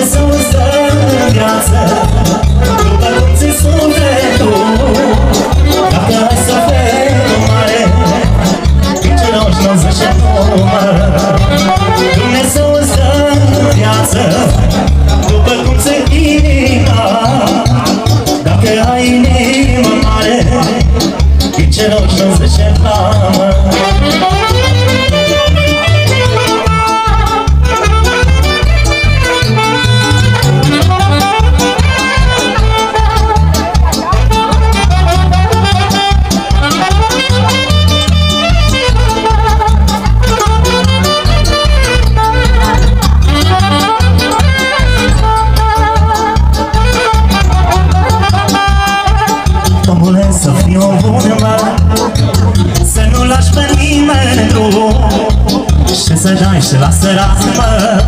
Dumnezeu îți dă viață, după cum ți-i sufletul. Dacă ai sufletul mare, Pinceroși nu zice număr. Dumnezeu îți dă viață, după cum ți-i inima. Dacă ai inimă mare, Pinceroși nu zice număr. Omule, să fii o bună, mă, să nu lași pe nimeni, nu, și să dai și la sărat, mă,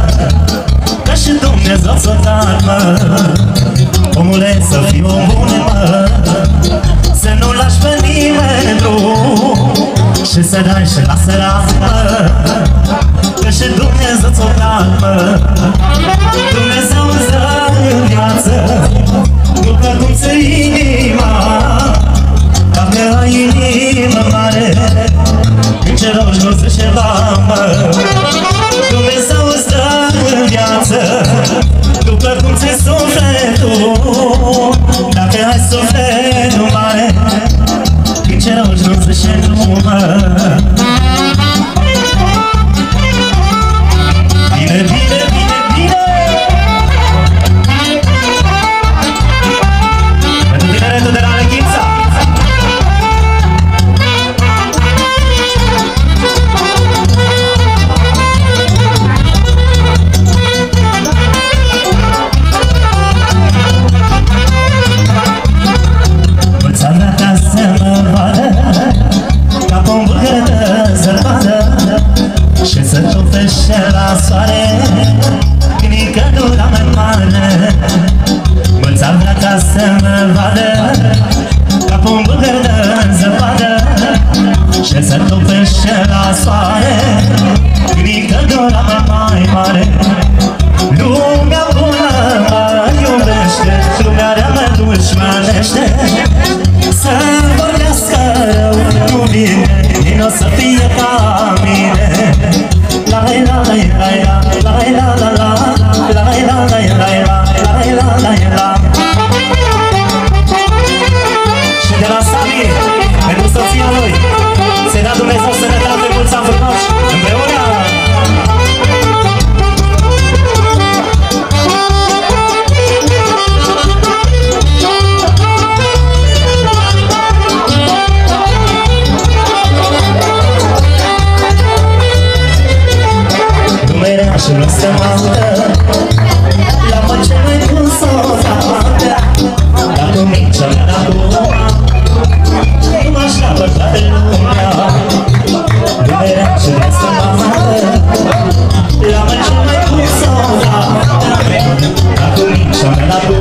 că și Dumnezeu ți-o dat, mă. Omule, să fii o bună, mă, să nu lași pe nimeni, nu, și să dai și la sărat, mă, că și Dumnezeu ți-o dat, mă. Dumnezeu îți dă viață, după cum ți-i inima. Dacă ai inimă mare, Pinceroși nu zice mă. Dumnezeu îți dă viață, după cum ți-i sufletul. Dacă ai sufletul mare, Pinceroși nu zice număr. Bine, bine, bine, bine! Pentru tineretul de la Leghința! Mulți-am vrea ca să mă vadă, ca pe-un bulgăr de zăpadă, și să topește la soare clică dura mai mare. Mulți-am vrea ca să mă vadă, ca pe-un bulgăr de zăpadă, și să topește la soare clică dura mai mare. Lumea bună mă iubește, lumea rea mă dușmanește. Să vorbească rău, nu bine, din o să fie ca mine. La la la la la la la la la la la la la la la la. Și de la Sami, pentru soția lui, să-i dea Dumnezeu sănătate, mulți ani frumoși împreună. Și nu se maută, la mă ce mai bun s-o dată. Dacă mingea mea la gura, nu m-aș lapă toată lumea. Dumerea și nu se maută, la mă ce mai bun s-o dată. Dacă mingea mea la gura,